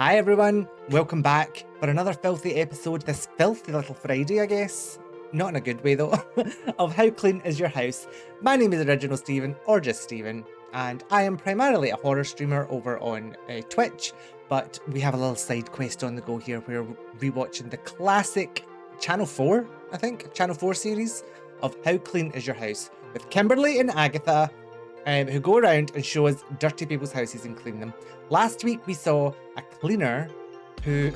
Hi everyone, welcome back for another filthy episode, this filthy little Friday I guess, not in a good way though, of How Clean Is Your House. My name is Original Steven, or just Steven, and I am primarily a horror streamer over on Twitch, but we have a little side quest on the go here where we're rewatching the classic Channel 4, I think, Channel 4 series of How Clean Is Your House, with Kimberly and Agatha, who go around and show us dirty people's houses and clean them. Last week we saw a cleaner who,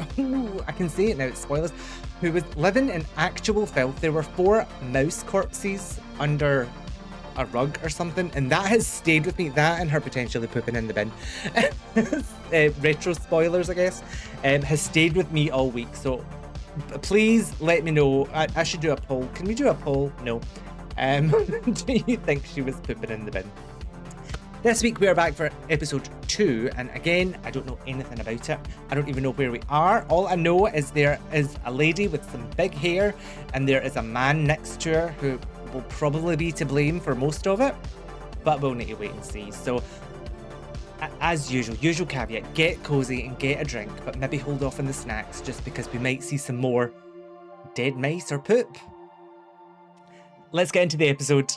I can say it now, it's spoilers, who was living in actual filth. There were 4 mouse corpses under a rug or something, and that has stayed with me, that and her potentially pooping in the bin. Retro spoilers, I guess, has stayed with me all week, so please let me know. I should do a poll. Can we do a poll? No. Do you think she was pooping in the bin? This week we are back for episode 2, and again, I don't know anything about it. I don't even know where we are. All I know is there is a lady with some big hair, and there is a man next to her who will probably be to blame for most of it, but we'll need to wait and see. So, as usual caveat, get cozy and get a drink, but maybe hold off on the snacks just because we might see some more dead mice or poop. Let's get into the episode.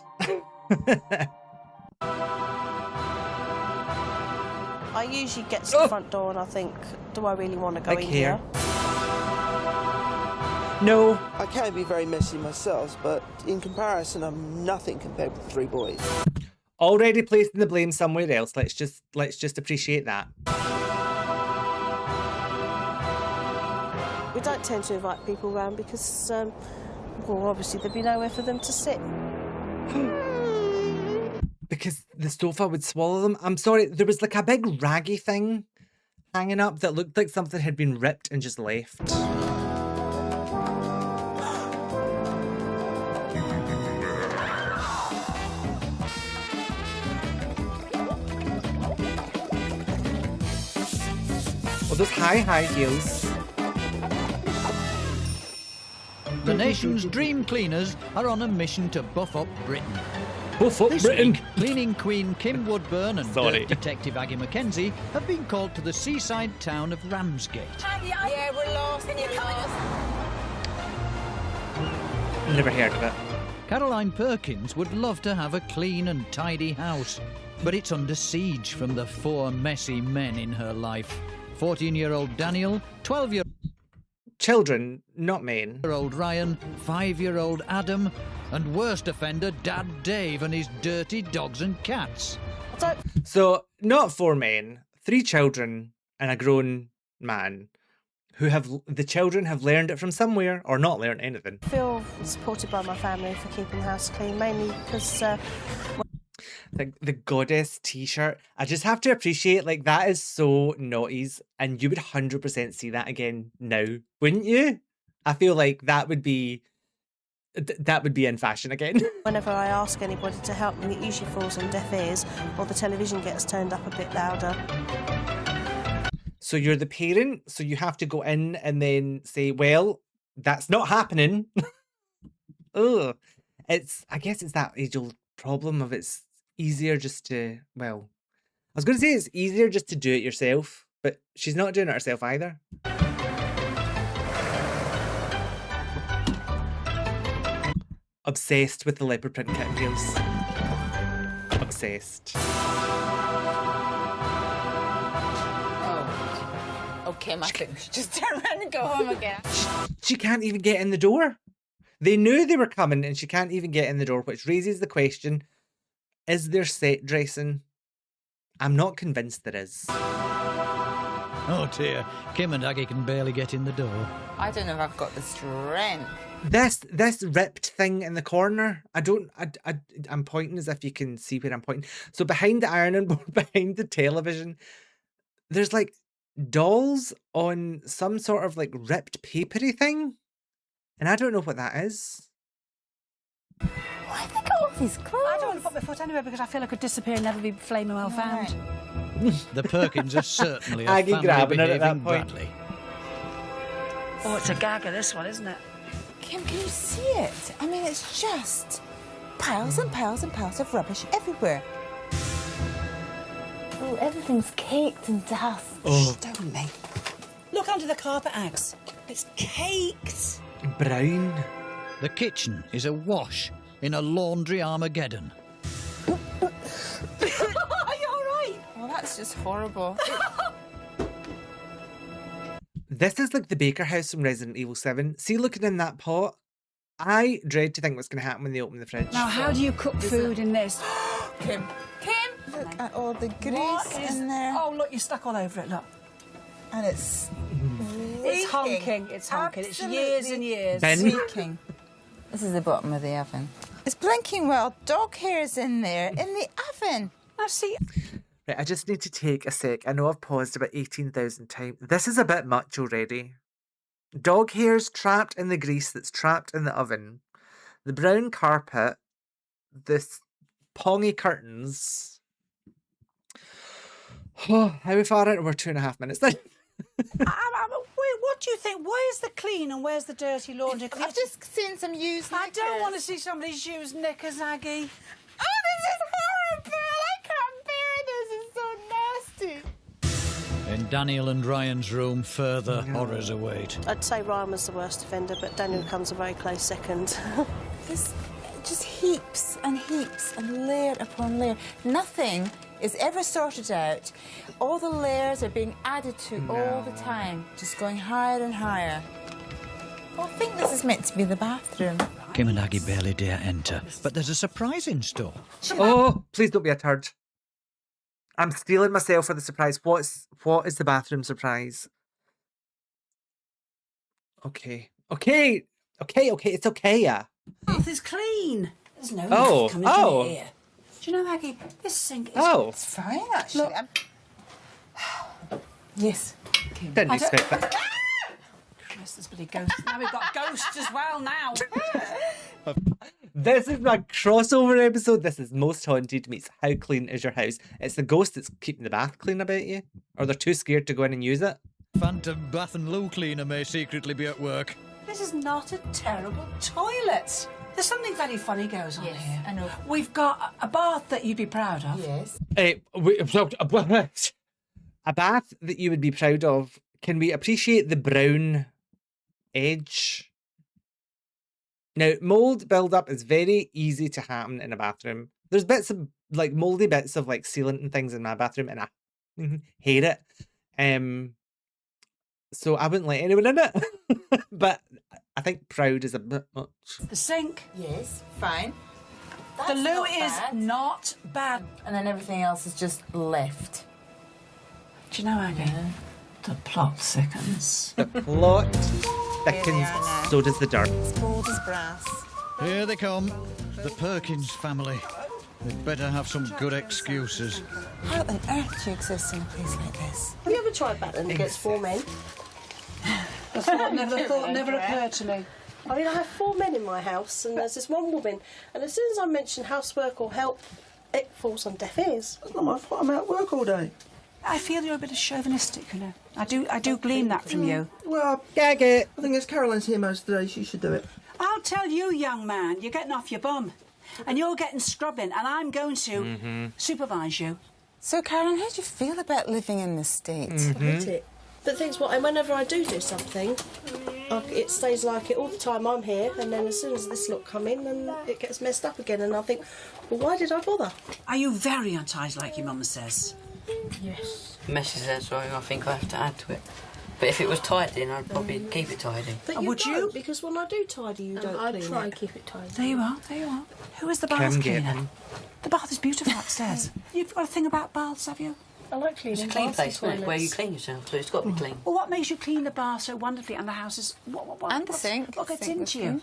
I usually get to the front door and I think, do I really want to go in here? No. I can be very messy myself, but in comparison, I'm nothing compared with 3 boys. Already placing the blame somewhere else. Let's just appreciate that. We don't tend to invite people around because, well, obviously there'd be nowhere for them to sit. Because the sofa would swallow them. I'm sorry, there was like a big raggy thing hanging up that looked like something had been ripped and just left. Oh, those high heels. The nation's dream cleaners are on a mission to buff up Britain. This week, cleaning queen Kim Woodburn and dirt detective Aggie Mackenzie have been called to the seaside town of Ramsgate. Yeah, we're lost. Can you come Never heard of it. Caroline Perkins would love to have a clean and tidy house, but it's under siege from the 4 messy men in her life. 14-year-old Daniel, 12-year-old children, not men. Ryan, 5-year-old Adam, and worst offender Dad Dave and his dirty dogs and cats. So, not 4 men, 3 children and a grown man who the children have learned it from somewhere or not learned anything. I feel supported by my family for keeping the house clean, mainly because... the goddess t-shirt, I just have to appreciate, like, that is so noughties, and you would 100% see that again now, wouldn't you? I feel like that would be in fashion again. Whenever I ask anybody to help me, it usually falls on deaf ears, or the television gets turned up a bit louder. So you're the parent, so you have to go in and then say, well, that's not happening. Ugh. I guess it's that age-old problem of it's easier just to, well, I was going to say it's easier just to do it yourself, but she's not doing it herself either. Obsessed with the leopard print kitten heels. Obsessed. Oh, okay, I think we should just turn around and go home again. She can't even get in the door. They knew they were coming and she can't even get in the door, which raises the question, is there set dressing? I'm not convinced there is. Oh dear, Kim and Aggie can barely get in the door. I don't know if I've got the strength. This ripped thing in the corner, I'm pointing as if you can see where I'm pointing. So behind the ironing board, behind the television, there's like dolls on some sort of like ripped papery thing. And I don't know what that is. Why have they got all these clothes? I don't want to put my foot anywhere because I feel I could disappear and never be flaming well found. The Perkins are certainly a Aggie family grabbing it at behaving that point. Bradley. Oh, it's a gagger, this one, isn't it? Kim, can you see it? I mean, it's just piles and piles and piles of rubbish everywhere. Oh, everything's caked in dust. Oh. Don't me. Look under the carpet, Ags. It's caked. Brown. The kitchen is awash in a laundry Armageddon. Are you all right? Well, that's just horrible. This is like the Baker house from Resident Evil 7. See, looking in that pot, I dread to think what's going to happen when they open the fridge. Now, how do you cook food in this? Kim. Look at all the grease What is- in there. Oh, look, you're stuck all over it, look. And it's It's honking, it's honking. It's years and years. Ben? leaking. This is the bottom of the oven. It's blinking well. Dog hair's in there, in the oven. Now, see, Right, I just need to take a sec. I know I've paused about 18,000 times. This is a bit much already. Dog hair's trapped in the grease that's trapped in the oven. The brown carpet. This pongy curtains. Oh, how far out? We're 2.5 minutes then. wait, what do you think? Where's the clean and where's the dirty laundry? 'Cause I've just seen some used I don't knickers. want to see somebody's used knickers, Aggie. Oh, this is horrible! I can't bear it. This is so nasty. In Daniel and Ryan's room, further horrors await. I'd say Ryan was the worst offender, but Daniel comes a very close second. This just heaps and layer upon layer. Nothing is ever sorted out. All the layers are being added to all the time, just going higher and higher. Well, I think this is meant to be the bathroom. Kim and Aggie barely dare enter, but there's a surprise in store. Oh, please don't be a turd. I'm stealing myself for the surprise. What is the bathroom surprise? Okay. It's okay, yeah. Bath is clean. There's no Oh, coming oh. through here. Do you know, Aggie, this sink is... Oh, It's fine, actually. Yes. didn't expect that. Christ, there's bloody ghosts. Now we've got ghosts as well now. This is my crossover episode. This is Most Haunted meets How Clean Is Your House. It's the ghost that's keeping the bath clean, I bet you. Or they're too scared to go in and use it. Phantom bath and loo cleaner may secretly be at work. This is not a terrible toilet. There's something very funny goes on here. I know. We've got a bath that you'd be proud of. Yes. A bath that you would be proud of. Can we appreciate the brown edge? Now, mold build-up is very easy to happen in a bathroom. There's bits of, like, moldy bits of, like, sealant and things in my bathroom, and I hate it. So I wouldn't let anyone in it. But I think proud is a bit much. The sink. Yes, fine. The That's loo not is bad. not bad. And then everything else is just left. Do you know, Aggie? The plot thickens. The plot thickens, Here they are now. so does the dirt. It's cold as brass. Here they come, the Perkins family. They'd better have some good excuses. How on earth do you exist in a place like this? Have you ever tried battling against 4 men? The thought never occurred to me. I mean, I have 4 men in my house, and there's this one woman, and as soon as I mention housework or help, it falls on deaf ears. It's not my fault. I'm out at work all day. I feel you're a bit chauvinistic, you know. I do glean that from you. Well, Gag it. I think as Caroline's here most of the day, she should do it. I'll tell you, young man, you're getting off your bum. And you're getting scrubbing, and I'm going to supervise you. So, Karen, how do you feel about living in this state? I hate it. But the thing's what, and whenever I do something, it stays like it all the time I'm here, and then as soon as this lot come in, then it gets messed up again, and I think, well, why did I bother? Are you very untidy, like your mum says? Yes. Messes there, so I think I have to add to it. But if it was tidy, then I'd probably keep it tidy. But And you would don't, you? because when I do tidy, you don't I clean try it. and keep it tidy. There you are, there you are. Who is the Kim bath gave cleaner? him. The bath is beautiful upstairs. You've got a thing about baths, have you? I like cleaning It's a clean baths place, and isn't it? Where you toilets. clean yourself, so it's got to be clean. Well, what makes you clean the bath so wonderfully and the house is... What, And the sink. What gets Sink into was you? clean.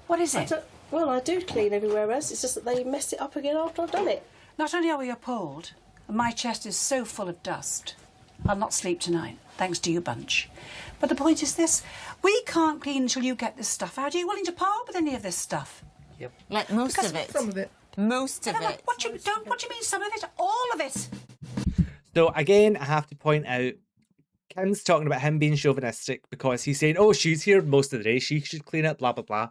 What is it? Well, I do clean everywhere else, it's just that they mess it up again after I've done it. Not only are we appalled, and my chest is so full of dust, I'll not sleep tonight, thanks to you bunch. But the point is this, we can't clean until you get this stuff out. Are you willing to part with any of this stuff? Yep. Like most Because of it. Some of it. Most of it. What do you mean some of it? All of it! So again, I have to point out, Kim's talking about him being chauvinistic because he's saying, oh, she's here most of the day, she should clean it, blah, blah, blah.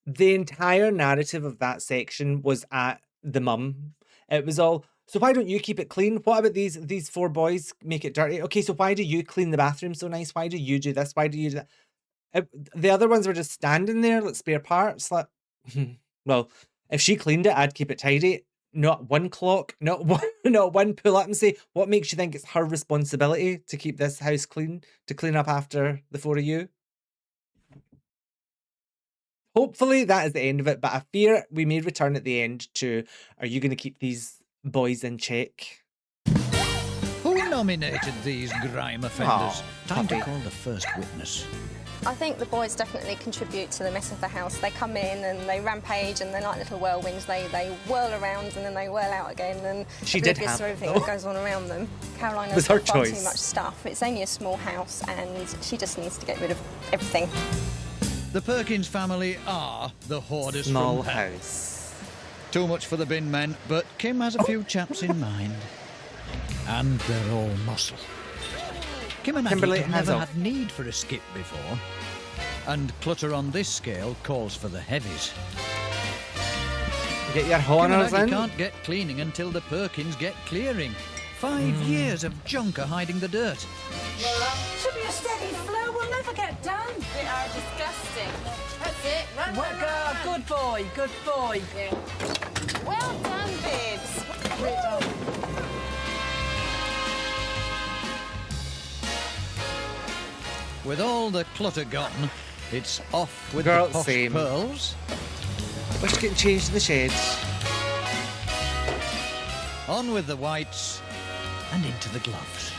The entire narrative of that section was at the mum. It was all, So why don't you keep it clean? What about these four boys make it dirty? Okay, so why do you clean the bathroom so nice? Why do you do this? Why do you do that? The other ones were just standing there like spare parts. Like, well, if she cleaned it, I'd keep it tidy. Not one clock, not one pull up and say, what makes you think it's her responsibility to keep this house clean, to clean up after the four of you? Hopefully that is the end of it, but I fear we may return at the end to, are you going to keep these boys in check? Who nominated these grime offenders? Time to puppy. call the first witness. I think the boys definitely contribute to the mess of the house. They come in and they rampage and they're like little whirlwinds. They whirl around and then they whirl out again and She did oblivious have to everything it, though. that goes on around them. Caroline It was has her got far too choice. much stuff. It's only a small house and she just needs to get rid of everything. The Perkins family are the hoarders Small from hell. house. Too much for the bin men, but Kim has a few chaps in mind. And they're all muscle. Kim and Aggie Kimberly have has never a- had need for a skip before. And clutter on this scale calls for the heavies. Get your Kim and honors Aggie in. can't get cleaning until the Perkins get clearing. 5 years of junk are hiding the dirt. Should be a steady flow. We'll never get done. They are disgusting. That's it. Run, Well, girl, good boy, good boy. Well done, babes. With all the clutter gone, it's off with Girl, the posh same. pearls. We're just getting changed in the sheds. On with the whites and into the gloves.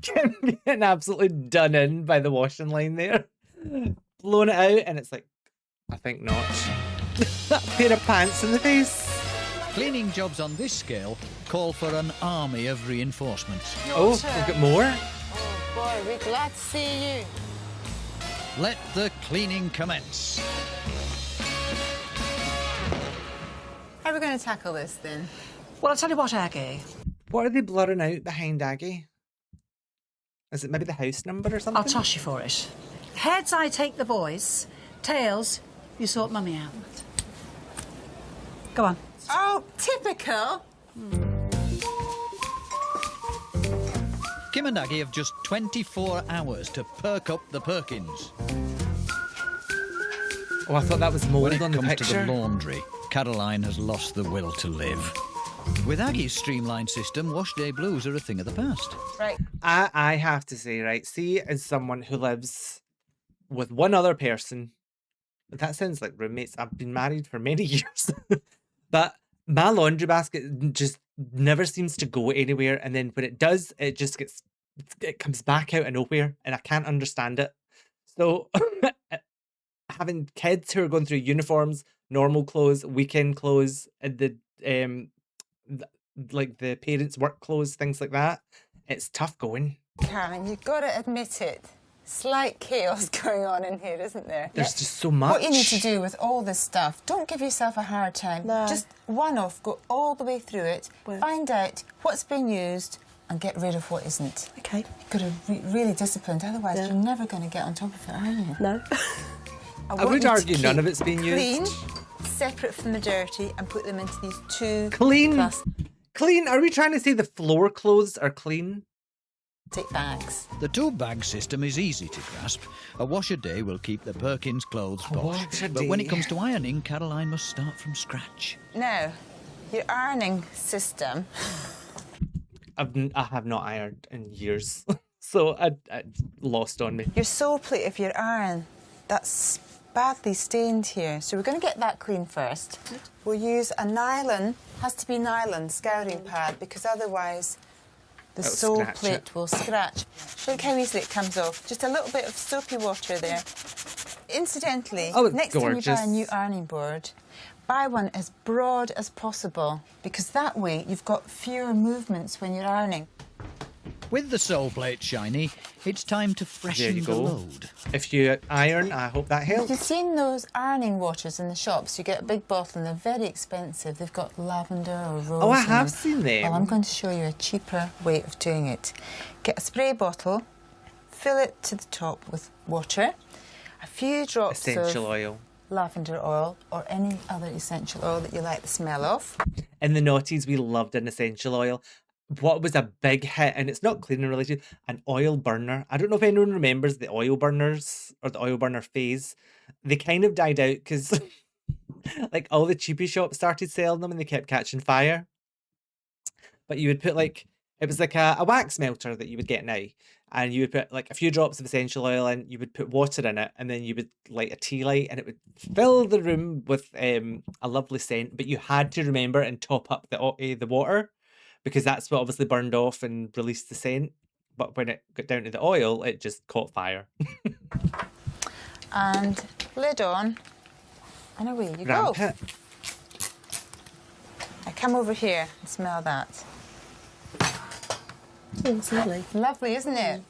Kim getting absolutely done in by the washing line there. Blowing it out, and it's like, I think not. That pair of pants in the face. Cleaning jobs on this scale call for an army of reinforcements. Oh, we've got more. Oh boy, we're glad to see you. Let the cleaning commence. How are we going to tackle this then? Well, I'll tell you what, Aggie. What are they blurring out behind Aggie? Is it maybe the house number or something? I'll toss you for it. Heads, I take the boys. Tails, you sort Mummy out. Go on. Oh, typical. Kim and Aggie have just 24 hours to perk up the Perkins. Oh, I thought that was When mould it on the comes to picture. the laundry, Caroline has lost the will to live. With Aggie's streamlined system, wash day blues are a thing of the past. Right. I have to say, right, see, as someone who lives with one other person, that sounds like roommates. I've been married for many years, but my laundry basket just never seems to go anywhere. And then when it does, it comes back out of nowhere, and I can't understand it. So having kids who are going through uniforms, normal clothes, weekend clothes, and like the parents' work clothes, things like that, it's tough going. Karen, you've got to admit it. Slight chaos going on in here, isn't there? There's just so much. What you need to do with all this stuff, don't give yourself a hard time. No. Just one off, go all the way through it, find out what's been used and get rid of what isn't. Okay. You've got to be really disciplined, otherwise Yeah. you're never going to get on top of it, are you? No. I would want you to argue none keep of it's being clean, used. separate from the dirty, and put them into these two Clean. plastic Clean? Are we trying to say the floor clothes are clean? bags. The two-bag system is easy to grasp. A wash a day will keep the Perkins clothes posh. wash a But when it day. comes to ironing, Caroline must start from scratch. Now, your ironing system, I have not ironed in years, so I lost on me. your sole plate of your iron, that's badly stained here. So we're going to get that clean first. We'll use a nylon, has to be nylon, scouring pad, because otherwise the It'll sole scratch plate it. will scratch. Look how easily it comes off. Just a little bit of soapy water there. Incidentally, Oh, it's next time you buy a gorgeous. new ironing board, buy one as broad as possible, because that way you've got fewer movements when you're ironing. With the sole plate shiny, it's time to There freshen you the go. load. If you iron, I hope that helps. You've seen those ironing waters in the shops. You get a big bottle and they're very expensive. They've got lavender or rose. Oh, I in have them. seen them. Well, I'm going to show you a cheaper way of doing it. Get a spray bottle, fill it to the top with water, a few drops Essential of oil. lavender oil or any other essential oil that you like the smell of. In the noughties, we loved an essential oil. What was a big hit, and it's not cleaning related, an oil burner. I don't know if anyone remembers the oil burners or the oil burner phase. They kind of died out because like all the cheapy shops started selling them and they kept catching fire. But you would put like, it was like a wax melter that you would get now. And you would put like a few drops of essential oil in, you would put water in it, and then you would light a tea light and it would fill the room with a lovely scent. But you had to remember and top up the water, because that's what obviously burned off and released the scent. But when it got down to the oil, it just caught fire. And lid on, and away you Ramp go. it. Now come over here and smell that. It's lovely. Lovely, isn't it?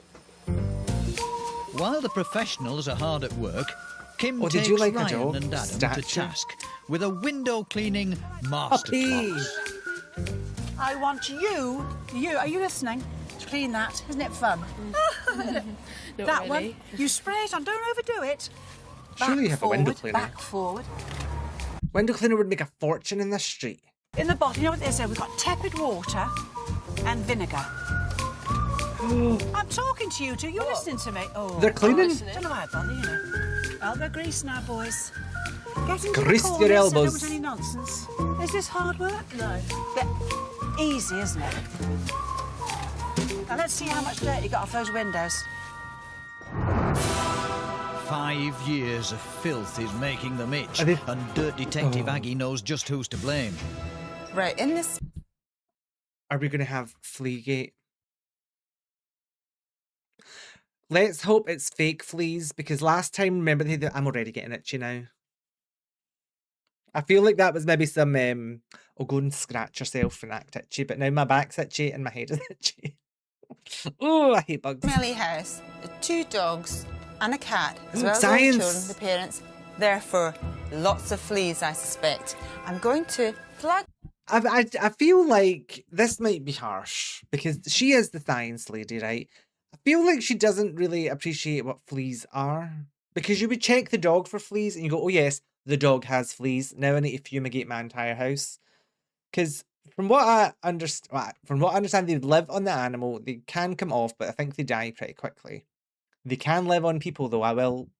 While the professionals are hard at work, Kim Oh, did takes you like a Ryan dog and Adam statue? to task with a window cleaning Puppy. masterclass. I want you, are you listening? To clean that. Isn't it fun? That one. You spray it on, don't overdo it. Surely you have a window Forward, cleaner. back, forward. Window cleaner would make a fortune in this street. In the bottom, you know what they say? We've got tepid water and vinegar. I'm talking to you two. You're listening to me. Oh, They're cleaning. Don't know why I bother, you know. Elbow grease now, boys. Get into Grease the your corners so elbows. don't any nonsense. Is this hard work? No. But easy, isn't it? Now let's see how much dirt you got off those windows. 5 years of filth is making them itch, Are they- and Dirt Detective Aggie knows just who's to blame. Right, in this... Are we going to have Fleagate? Let's hope it's fake fleas, because last time, remember, I'm already getting itchy now. I feel like that was maybe some, oh, go and scratch yourself and act itchy, but now my back's itchy and my head is itchy. Oh, I hate bugs. smelly house, the 2 dogs and a cat, as well as all the Science. children, the parents. Therefore, lots of fleas, I suspect. I'm going to flag... I feel like this might be harsh, because she is the science lady, right? I feel like she doesn't really appreciate what fleas are, because you would check the dog for fleas and you go, oh yes, the dog has fleas. Now I need to fumigate my entire house. Because from what I understand, they live on the animal. They can come off, but I think they die pretty quickly. They can live on people, though. I will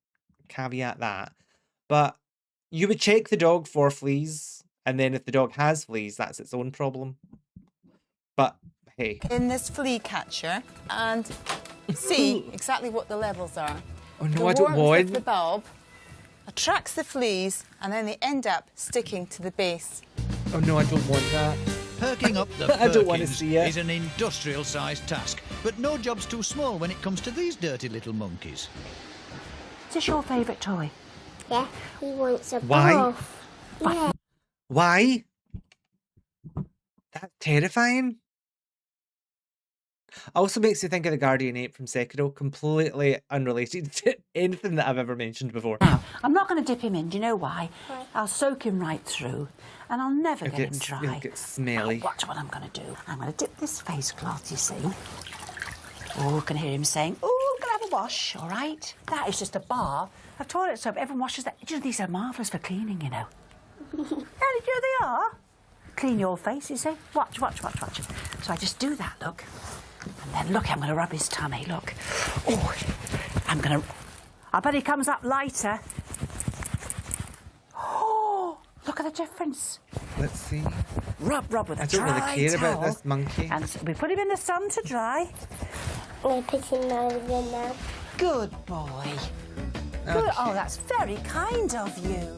caveat that. But you would check the dog for fleas, and then if the dog has fleas, that's its own problem. But hey. in this flea catcher and see exactly what the levels are. Oh no, the I don't warmth want. of the bulb attracts the fleas, and then they end up sticking to the base. Oh no, I don't want that. Perking up the I don't wanna Perkins see it. is an industrial-sized task, but no job's too small when it comes to these dirty little monkeys. Is this your favourite toy? Yeah, he wants a Why? bath. Yeah. Why? That's terrifying. Also makes you think of the Guardian Ape from Sekiro, completely unrelated to anything that I've ever mentioned before. Now, I'm not going to dip him in. Do you know why? I'll soak him right through, and I'll never get him He'll dry. get smelly. Now, watch what I'm going to do. I'm going to dip this face cloth, you see. Oh, I can hear him saying, oh, I'm going to have a wash, all right? That is just a bar of toilet soap. Everyone washes that. You know, these are marvellous for cleaning, you know. Yeah, you know they are. Clean your face, you see. Watch. So I just do that, look. And then, look, I'm going to rub his tummy, look. Oh, I bet he comes up lighter. Oh, look at the difference. Let's see. Rub with a I don't dry really care towel. about this monkey. And so we put him in the sun to dry. We're putting him over now. Good boy. Good. Oh, that's very kind of you.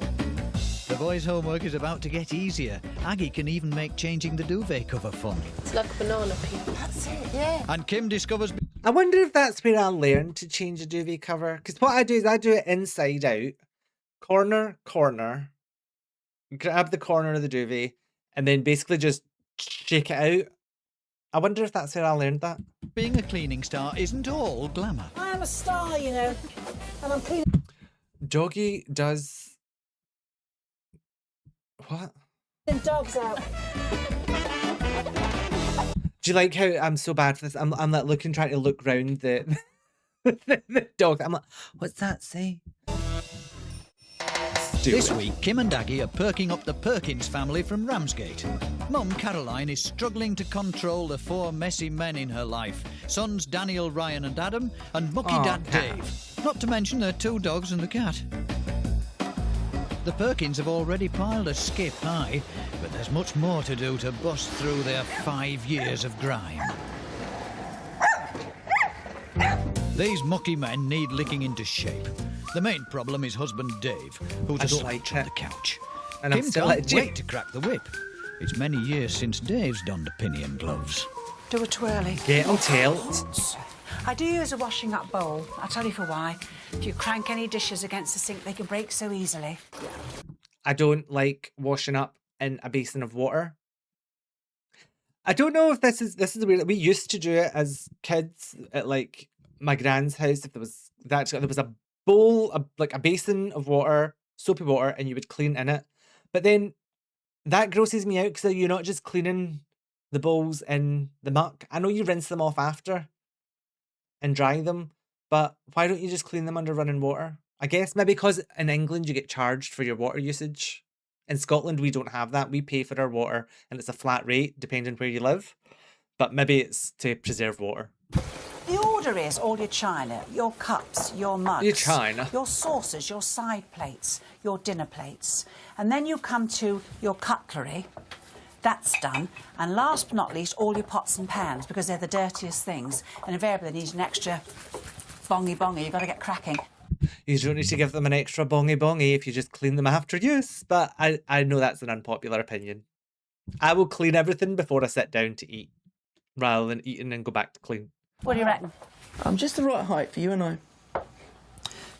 The boys' homework is about to get easier. Aggie can even make changing the duvet cover fun. It's like a banana peel. That's it, yeah. And Kim discovers... I wonder if that's where I learned to change a duvet cover. Because what I do is I do it inside out. Corner, grab the corner of the duvet, and then basically just shake it out. I wonder if that's where I learned that. being a cleaning star isn't all glamour. I am a star, you know, and I'm cleaning. Doggy does... What? Dogs out. Do you like how I'm so bad for this? I'm like looking, trying to look round the the dog. I'm like, what's that say? do This it. week, Kim and Aggie are perking up the Perkins family from Ramsgate. Mum, Caroline, is struggling to control the 4 messy men in her life. Sons Daniel, Ryan and Adam, and mucky dad Cat. Dave. Not to mention their 2 dogs and the cat. The Perkins have already piled a skip high, but there's much more to do to bust through their 5 years of grime. These mucky men need licking into shape. The main problem is husband Dave, who's I don't asleep like on it. the couch. And I'm Kim still can't edgy. wait to crack the whip. It's many years since Dave's donned a pinion gloves. Do a twirly. Get on tilt. I do use a washing up bowl. I'll tell you for why. If you crank any dishes against the sink, they can break so easily. I don't like washing up in a basin of water. I don't know if this is weird. We used to do it as kids at like my grand's house. If there was a bowl, like a basin of water, soapy water, and you would clean in it. But then that grosses me out because you're not just cleaning the bowls in the muck. I know you rinse them off after and dry them, but why don't you just clean them under running water? I guess maybe because in England you get charged for your water usage. In Scotland we don't have that. We pay for our water and it's a flat rate depending where you live. But maybe it's to preserve water. The order is all your china, your cups, your mugs, Your china. your saucers, your side plates, your dinner plates. And then you come to your cutlery. That's done. And last but not least, all your pots and pans, because they're the dirtiest things. And invariably they need an extra bongy. You've got to get cracking. You don't need to give them an extra bongy if you just clean them after use. But I know that's an unpopular opinion. I will clean everything before I sit down to eat, rather than eating and go back to clean. What do you reckon? I'm just the right height for you and I.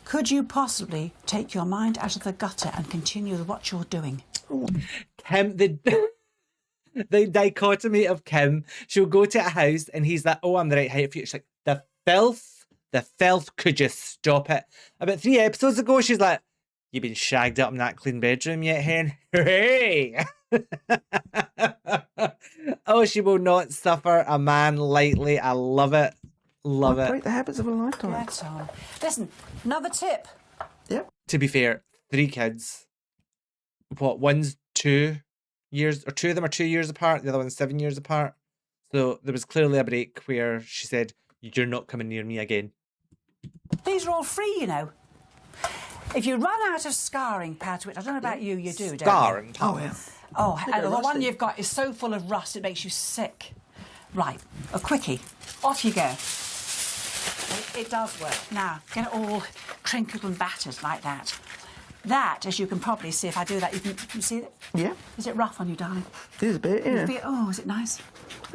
Could you possibly take your mind out of the gutter and continue with what you're doing? Kim, the dichotomy of Kim, she'll go to a house and he's like, oh, I'm the right height for you. She's like, the filth, could you stop it? About 3 episodes ago, she's like, you been shagged up in that clean bedroom yet, hen? Hooray! Oh, she will not suffer a man lightly. I love it. Love it. Break the habits of a lifetime. Get on. Listen, another tip. Yep. To be fair, 3 kids. What, one's 2 years, or 2 of them are 2 years apart, the other one's 7 years apart. So there was clearly a break where she said, you're not coming near me again. These are all free, you know. If you run out of scarring powder, which I don't know about you, you do, don't you? Scarring. Oh, yeah. Oh, and the one rusty. you've got is so full of rust it makes you sick. Right, a quickie. Off you go. It does work. Now, get it all crinkled and battered like that. That, as you can probably see, if I do that, you can see it? Yeah. Is it rough on you, darling? It is a bit, yeah. Oh, is it nice?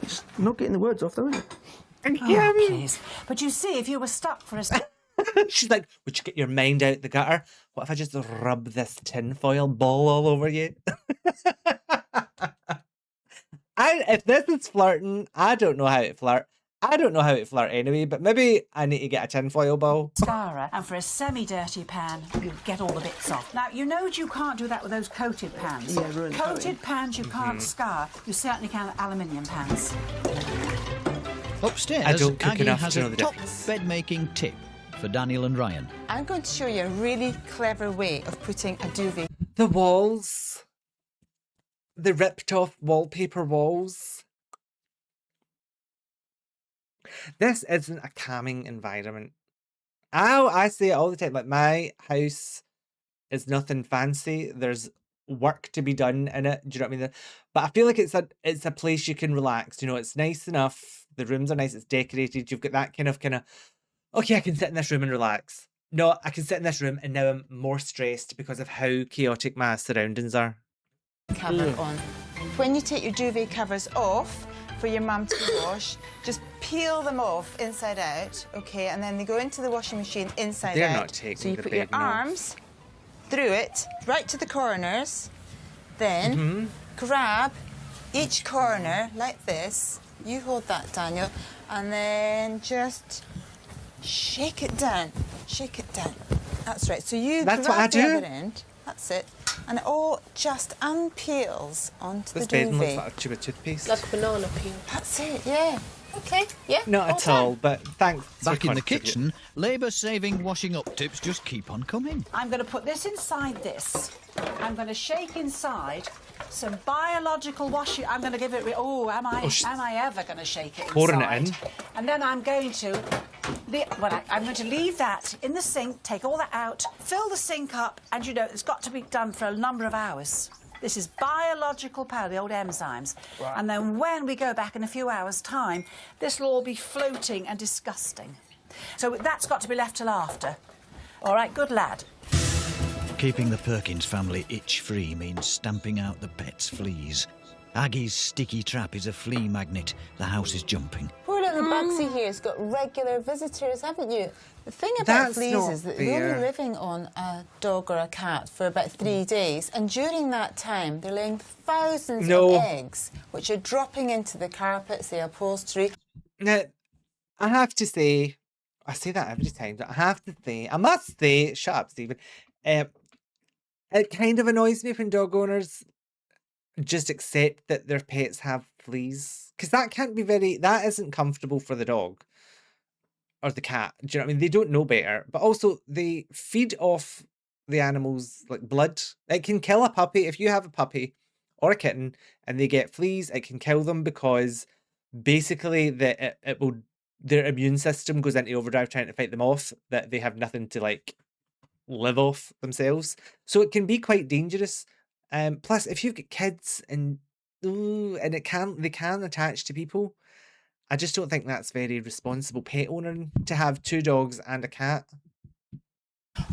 It's not getting the words off, though, is it? Oh, please. But you see, if you were stuck for a... She's like, would you get your mind out the gutter? What if I just rub this tinfoil ball all over you? If this is flirting, I don't know how to flirt. I don't know how to flirt anyway, but maybe I need to get a tinfoil ball. Mascara, and for a semi-dirty pan, you get all the bits off. Now, you know you can't do that with those coated pans. Yeah, ruined Coated pans you can't scar. You certainly can with aluminium pans. Upstairs, I don't cook Aggie enough has to know a the top difference. bed-making tip for Daniel and Ryan. I'm going to show you a really clever way of putting a duvet. The walls. The ripped off wallpaper walls. This isn't a calming environment. I say it all the time. Like, my house is nothing fancy. There's work to be done in it. Do you know what I mean? But I feel like it's a place you can relax. You know, it's nice enough. The rooms are nice. It's decorated. You've got that kind of, okay, I can sit in this room and relax. No, I can sit in this room and now I'm more stressed because of how chaotic my surroundings are. Cover on. When you take your duvet covers off for your mum to wash, just peel them off inside out, okay, and then they go into the washing machine inside They're out. not taking so you the put your bed, no. arms through it, right to the corners, then grab each corner like this. You hold that, Daniel, and then just shake it down. Shake it down. That's right. So you That's grab what I the do. other end. That's it. And it all just unpeels onto This the bed looks duvet. like a tube of toothpaste. Like a banana peel. That's it, yeah. Okay, yeah. Not at all, but thanks. Back for in the contributing. kitchen, labour-saving washing up tips just keep on coming. I'm going to put this inside this. I'm going to shake inside some biological washing. I'm going to give it. Am I ever going to shake it inside? Pouring it in. And then I'm going to. I'm going to leave that in the sink. Take all that out. Fill the sink up, and it's got to be done for a number of hours. This is biological power, the old enzymes. Right. And then when we go back in a few hours' time, this will all be floating and disgusting. So that's got to be left till after. All right, good lad. Keeping the Perkins family itch-free means stamping out the pet's fleas. Aggie's sticky trap is a flea magnet. The house is jumping. Poor little Bugsy here's got regular visitors, haven't you? The thing about fleas is that they're only living on a dog or a cat for about 3 days, and during that time they're laying thousands of eggs, which are dropping into the carpets, the upholstery. Now, I have to say, I say that every time, but I must say, shut up, Stephen. It kind of annoys me when dog owners just accept that their pets have fleas, because that isn't comfortable for the dog or the cat. Do you know what I mean? They don't know better, but also they feed off the animals like blood. It can kill a puppy. If you have a puppy or a kitten and they get fleas, it can kill them, because basically their immune system goes into overdrive trying to fight them off, that they have nothing to like live off themselves. So it can be quite dangerous. Plus, if you've got kids and they can attach to people, I just don't think that's very responsible pet owning to have 2 dogs and a cat.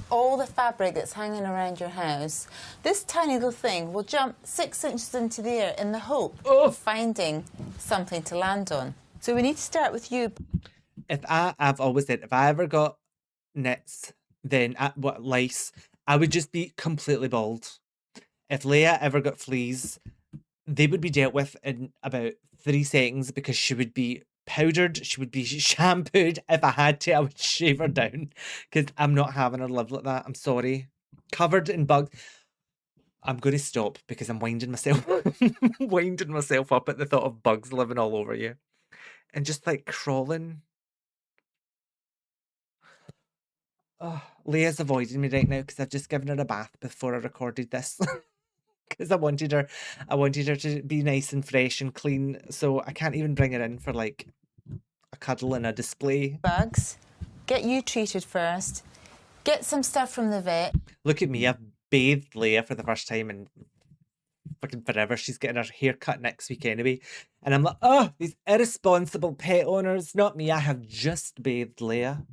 All the fabric that's hanging around your house, this tiny little thing will jump 6 inches into the air in the hope of finding something to land on. So we need to start with you. I've always said, if I ever got nits, then lice, I would just be completely bald. If Leia ever got fleas, they would be dealt with in about 3 seconds, because she would be powdered, she would be shampooed. If I had to, I would shave her down, because I'm not having her live like that. I'm sorry. Covered in bugs. I'm going to stop, because I'm winding myself up at the thought of bugs living all over you and just like crawling. Oh, Leia's avoiding me right now because I've just given her a bath before I recorded this. Because I wanted her to be nice and fresh and clean, so I can't even bring her in for like a cuddle and a display. Bugs, get you treated first. Get some stuff from the vet. Look at me, I've bathed Leia for the first time in fucking forever. She's getting her hair cut next week anyway. And I'm like, oh, these irresponsible pet owners. Not me, I have just bathed Leia.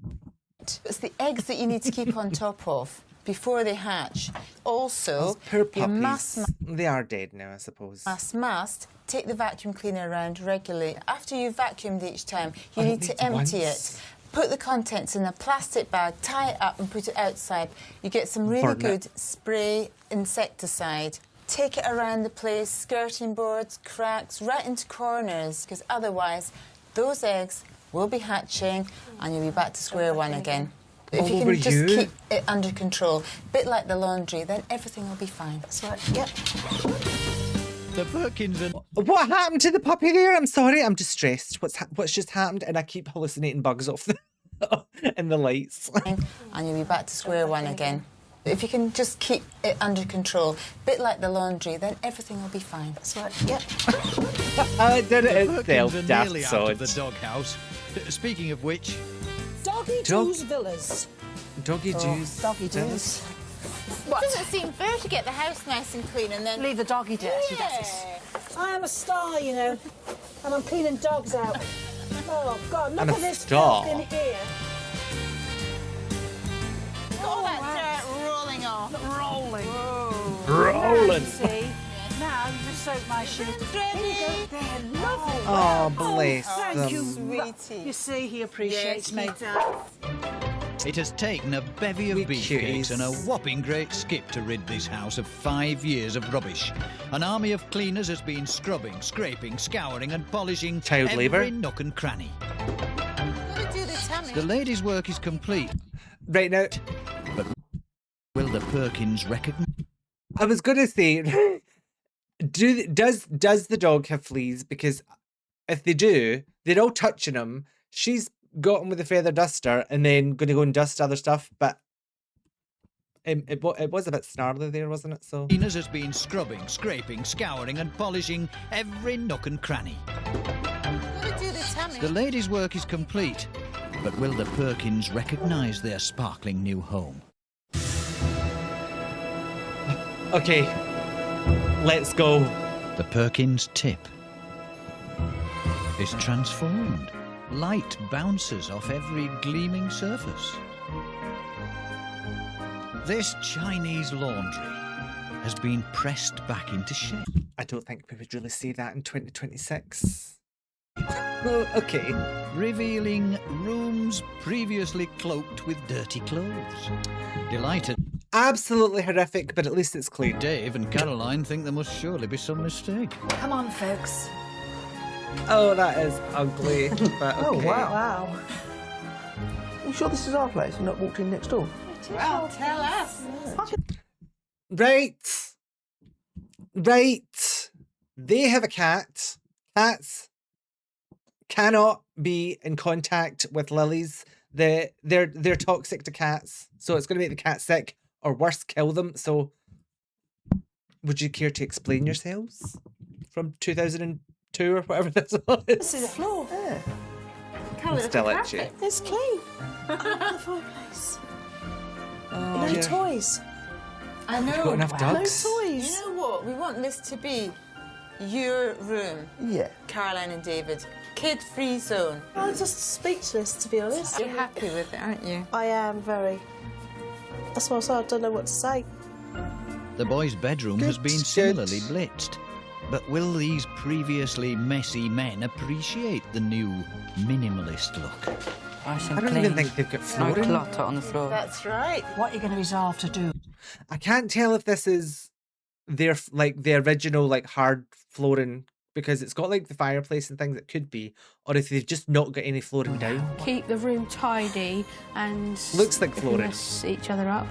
It's the eggs that you need to keep on top of before they hatch. Also, those poor puppies. You must... They are dead now, I suppose. Must take the vacuum cleaner around regularly. After you've vacuumed each time, you need to empty it. Put the contents in a plastic bag, tie it up and put it outside. You get some really good spray insecticide. Take it around the place, skirting boards, cracks, right into corners, because otherwise those eggs will be hatching and you'll be back to square one again. If you can just keep it under control, a bit like the laundry, then everything will be fine. That's right, yep. The Perkins and... What happened to the puppy there? I'm sorry, I'm distressed. What's just happened? And I keep hallucinating bugs off the in the lights. And you'll be back to square one again. If you can just keep it under control, a bit like the laundry, then everything will be fine. That's right, yep. I did it itself, nearly daft out of sod. the doghouse. Speaking of which... Doggy Doos Villas. Doggy Doos. Doggy Doos. What? It doesn't seem fair to get the house nice and clean and then... Leave the doggy dirty, that's it. I am a star, you know, and I'm cleaning dogs out. Oh, God, look at this filth in here. All that dirt rolling off. Rolling. Rolling. See? Now you just soak my shoes. Here you go. They're lovely. Oh, bless thank them. you, Sweetie. You see, he appreciates me. It has taken a bevy of We beefcakes cuties. and a whopping great skip to rid this house of 5 years of rubbish. An army of cleaners has been scrubbing, scraping, scouring and polishing Child every labour. nook and cranny. Gotta do the tummy. The ladies' work is complete, Right now, but will the Perkins recognise? I was going to say, does the dog have fleas? Because if they do, they're all touching him. She's got him with a feather duster and then going to go and dust other stuff, but it was a bit snarly there, wasn't it? So Cleaners has been scrubbing, scraping, scouring and polishing every nook and cranny. The ladies' work is complete, but will the Perkins recognise their sparkling new home? okay, let's go. The Perkins tip is transformed. Light bounces off every gleaming surface. This Chinese laundry has been pressed back into shape. I don't think we would really see that in 2026. Well, okay. Revealing rooms previously cloaked with dirty clothes. Delighted, Absolutely horrific, but at least it's clean. Dave and Caroline think there must surely be some mistake. Come on, folks. Oh, that is ugly. But okay. Oh, wow. Wow. You sure this is our place and not walked in next door? Well, tell us. Right. They have a cat. Cats cannot be in contact with lilies. They're toxic to cats, so it's going to make the cat sick, or worse, kill them. So, would you care to explain yourselves from 2002 or whatever this was? This is a floor. Yeah. I'm still itchy. It's clean. I love the fireplace. No dear. toys. I know. Got enough dogs? No toys. You know what? We want this to be your room, Yeah. Caroline and David. Kid-free zone. I'm just speechless, to be honest. You're happy with it, aren't you? I am very. That's why I say I don't know what to say. The boys' bedroom has been similarly blitzed. But will these previously messy men appreciate the new minimalist look? Nice and I don't clean. even think they've got No flooring. clutter on the floor. That's right. What are you going to resolve to do? I can't tell if this is their the original hard flooring, because it's got the fireplace and things. It could be, or if they've just not got any flooring down. Keep the room tidy and Looks like flooring. mess each other up.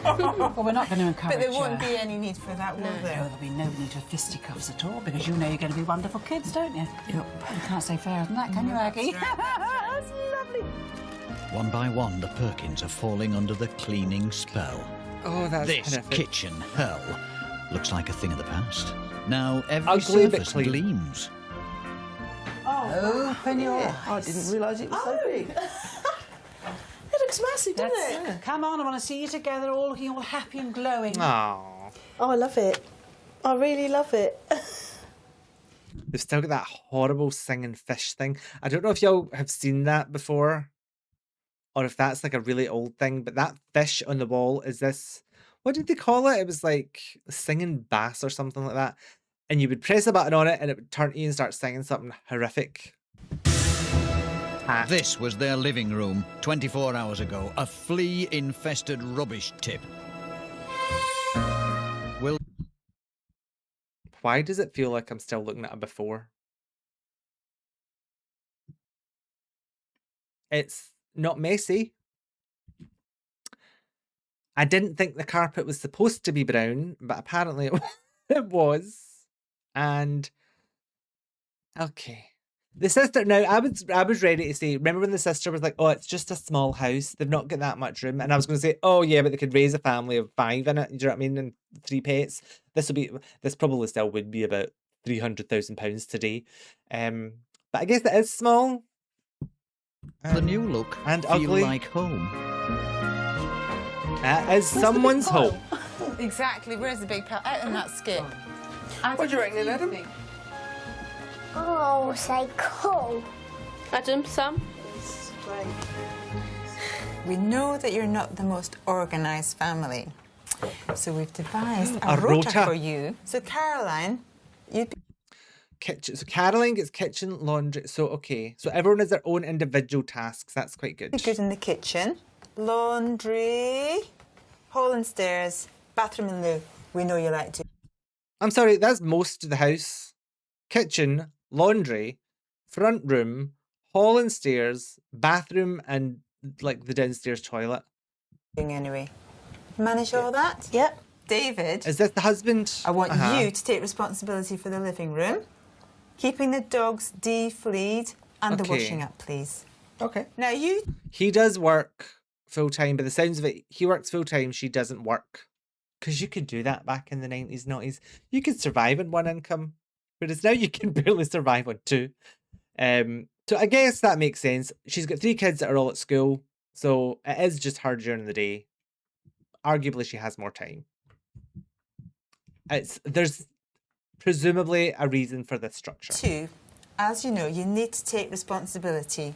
Well, we're not going to encourage But there won't you. be any need for that, will No, there? there'll be no need for fisticuffs at all, because you know you're going to be wonderful kids, don't you? Yep. You can't say fairer than that, can you, Aggie? That's lovely. One by one, the Perkins are falling under the cleaning spell. Oh, that's This horrific. kitchen hell looks like a thing of the past. Now every Ugly but surface clean. gleams. Open your I didn't realise it was so big. It looks massive, doesn't That's it? it. Come on, I want to see you together, all looking all happy and glowing. Aww. Oh, I love it. I really love it. They've still got that horrible singing fish thing. I don't know if y'all have seen that before, or if that's a really old thing, but that fish on the wall is this, what did they call it? It was like a singing bass or something like that. And you would press a button on it and it would turn to you and start singing something horrific. This was their living room 24 hours ago. A flea-infested rubbish tip. Will Why does it feel like I'm still looking at a before? It's not messy. I didn't think the carpet was supposed to be brown, but apparently it was. And okay. The sister, now I was ready to say, remember when the sister was like, oh, it's just a small house, they've not got that much room. And I was going to say, oh yeah, but they could raise a family of 5 in it, do you know what I mean? And 3 pets. This probably still would be about £300,000 today. But I guess it is small. the new look and feel ugly. like home? As someone's home. Exactly. Where's the big pal? Out in that skip. What do you reckon, Adam? Oh, say cool. Adam, Sam? We know that you're not the most organised family, so we've devised a A rota rota. for you. So, Caroline, you'd be Kitchen. So Caroline gets kitchen, laundry. So okay. So everyone has their own individual tasks. That's quite good. good in the kitchen. Laundry, hall and stairs, bathroom and loo. We know you like to. I'm sorry, that's most of the house. Kitchen, laundry, front room, hall and stairs, bathroom, and the downstairs toilet. Anyway, manage all that? Yep. David, Is this the husband? I want Uh-huh. you to take responsibility for the living room. keeping the dogs de-fleed, and the Okay. washing up, please. Okay. Now you... He does work full-time, but the sounds of it, he works full-time, she doesn't work. Because you could do that back in the 90s, 90s. You could survive on one income, whereas now you can barely survive on two. So I guess that makes sense. She's got 3 kids that are all at school, so it is just her during the day. Arguably, she has more time. There's presumably a reason for this structure. 2, as you know, you need to take responsibility.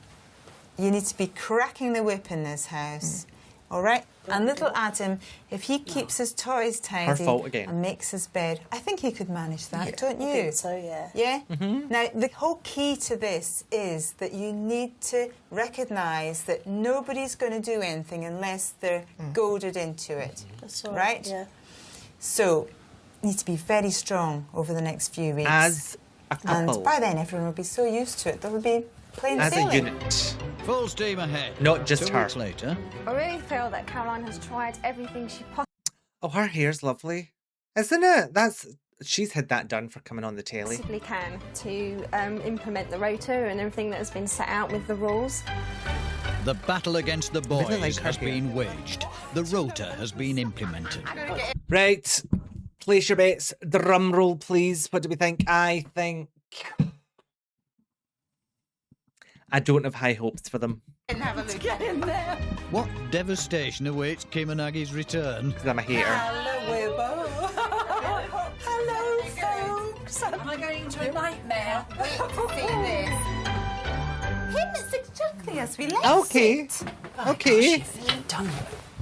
You need to be cracking the whip in this house. All right? And little Adam, if he keeps his toys tidy fault again. and makes his bed, I think he could manage that, don't you? I think so, yeah. Yeah? Now, the whole key to this is that you need to recognise that nobody's going to do anything unless they're goaded into it. That's all right? Yeah. So, you need to be very strong over the next few weeks. As a couple. And by then, everyone will be so used to it, there will be plain As sailing. a unit. Full steam ahead. Not just 2 her. weeks later. I really feel that Caroline has tried everything she Oh, her hair's lovely. Isn't it? She's had that done for coming on the telly. possibly can to implement the rota and everything that has been set out with the rules. The battle against the boys Really like her has hair. been waged. The rota has been implemented. Right. Place your bets. Drum roll, please. What do we think? I think... I don't have high hopes for them. Get in there. What devastation awaits Kim and Aggie's return? Because I'm a hater. Hello, Hello, folks. Am I going into a nightmare? Wait to see this. Him, it's exactly as we left Okay. it. Okay. Done.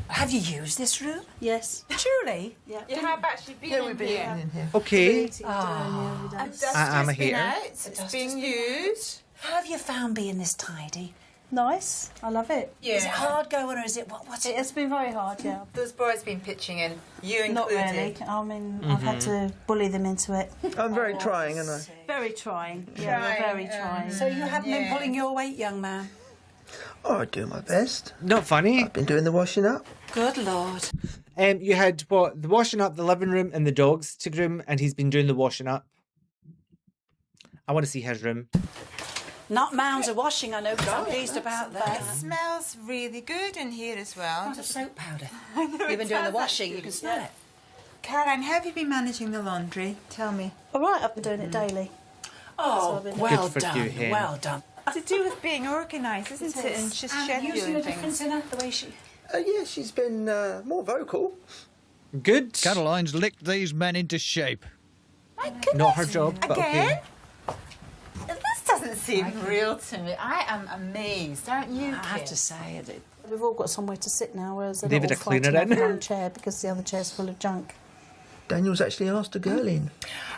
Have you used this room? Yes. Truly? Yeah. You have actually been in here. Okay. And dust I'm a has been hater. out. It's being used. How have you found being this tidy? Nice. I love it. Yeah. Is it hard going or is it what's it? It's been very hard, yeah. Those boys been pitching in, you Not included. really. I mean, I've had to bully them into it. I'm very trying, and I. Very trying. Yeah, they're very trying. So you haven't been pulling your weight, young man? Oh, I do my best. Not funny. I've been doing the washing up. Good Lord. You had what? The washing up, the living room, and the dogs to groom, and he's been doing the washing up. I want to see his room. Not mounds of washing, I know, because I'm pleased about that. It smells really good in here as well. Not of soap powder. You've been doing the washing, you can smell it. Caroline, how have you been managing the laundry? Tell me. All right, I've been doing it daily. Oh, Good well for done, you, Hen. well done. It's to do with being organised, isn't it? And just And using the scheduling difference things. in her, the way she... Yeah, she's been more vocal. Good. Caroline's licked these men into shape. My goodness. Not her job, but Again? okay. This doesn't seem real to me. I am amazed, aren't you, I have Kim? to say it. We've all got somewhere to sit now, whereas they're David not a all fighting cleaner over in. one chair because the other chair's full of junk. Daniel's actually asked a girl in.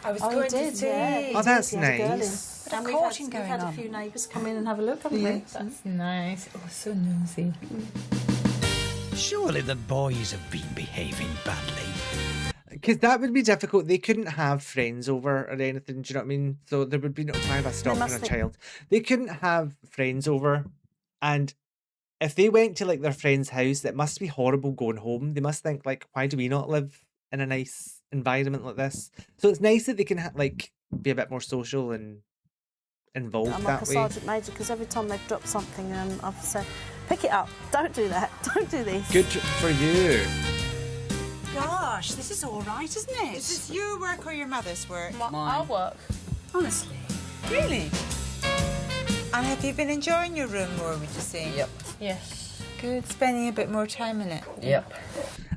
I was Oh, going he did, to say. yeah. Oh, that's He had a girl in. nice. Bit of And courting we've going had a on. few neighbours come in and have a look, haven't we? That's nice. Oh, so nosy. Surely the boys have been behaving badly. Because that would be difficult. They couldn't have friends over or anything. Do you know what I mean? So there would be no time of stopping must a think- child. They couldn't have friends over. And if they went to like their friend's house, it must be horrible going home. They must think like, why do we not live in a nice environment like this? So it's nice that they can like be a bit more social and involved I'm like that a way. sergeant major because every time they've dropped something, I've said, pick it up. Don't do that. Don't do this. Good for you. Gosh, this is all right, isn't it? Is this your work or your mother's work? Our work. Honestly. Really? And have you been enjoying your room more, would you say? Yep. Yes. Good, spending a bit more time in it. Yep.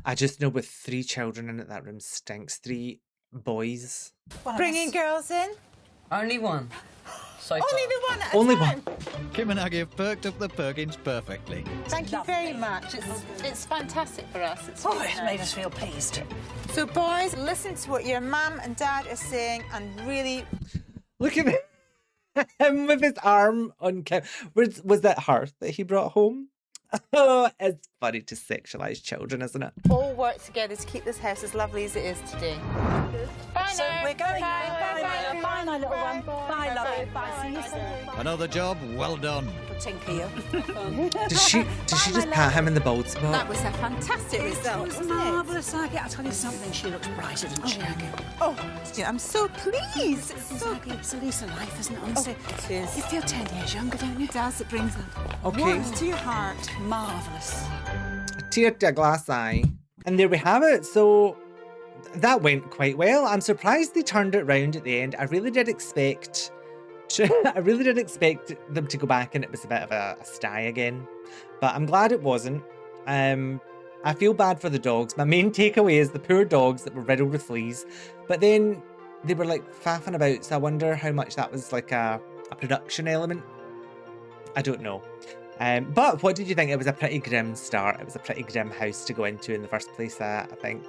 I just know with 3 children in it, that room stinks. 3 boys. Bringing girls in? Only one. So Only far. the one at a Only time. one. Kim and Aggie have perked up the Perkins perfectly. Thank you very much. It's fantastic for us. It's Oh, it's made us feel pleased. So, boys, listen to what your mum and dad are saying and really... Look at him with his arm on Kim. Was that her that he brought home? Oh, it's funny to sexualise children, isn't it? all work together to keep this house as lovely as it is today. Bye So now. we're going. Bye, bye, bye, Bye, my little one. Bye, love you. Bye. See you soon. Another job well done. tinker you. Does she just pat him in the bald spot? That was a fantastic result, It's wasn't it? marvellous, Aggie. I'll tell you something, she looks brighter, doesn't she, Aggie? Oh, I'm so pleased. It's Aggie, it's a lease of life, isn't it, honestly? it is. You feel 10 years younger, don't you? It does. It brings a Okay. warmth to your heart. Marvellous. A tear to a glass eye. And there we have it. So that went quite well. I'm surprised they turned it round at the end. I really did expect them to go back and it was a bit of a sty again. But I'm glad it wasn't. I feel bad for the dogs. My main takeaway is the poor dogs that were riddled with fleas. But then they were like faffing about, so I wonder how much that was like a production element. I don't know. But what did you think? It was a pretty grim start. It was a pretty grim house to go into in the first place, I think.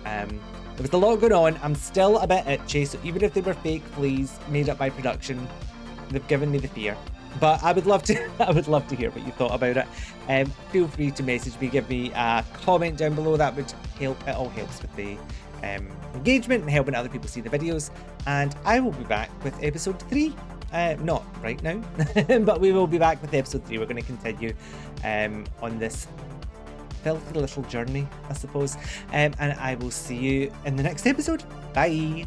There was a lot going on. I'm still a bit itchy, so even if they were fake fleas made up by production, they've given me the fear. But I would love to hear what you thought about it. Feel free to message me, give me a comment down below. That would help. It all helps with the engagement and helping other people see the videos. And I will be back with episode 3. Not right now, but we will be back with episode 3. We're going to continue on this filthy little journey, I suppose. And I will see you in the next episode. Bye.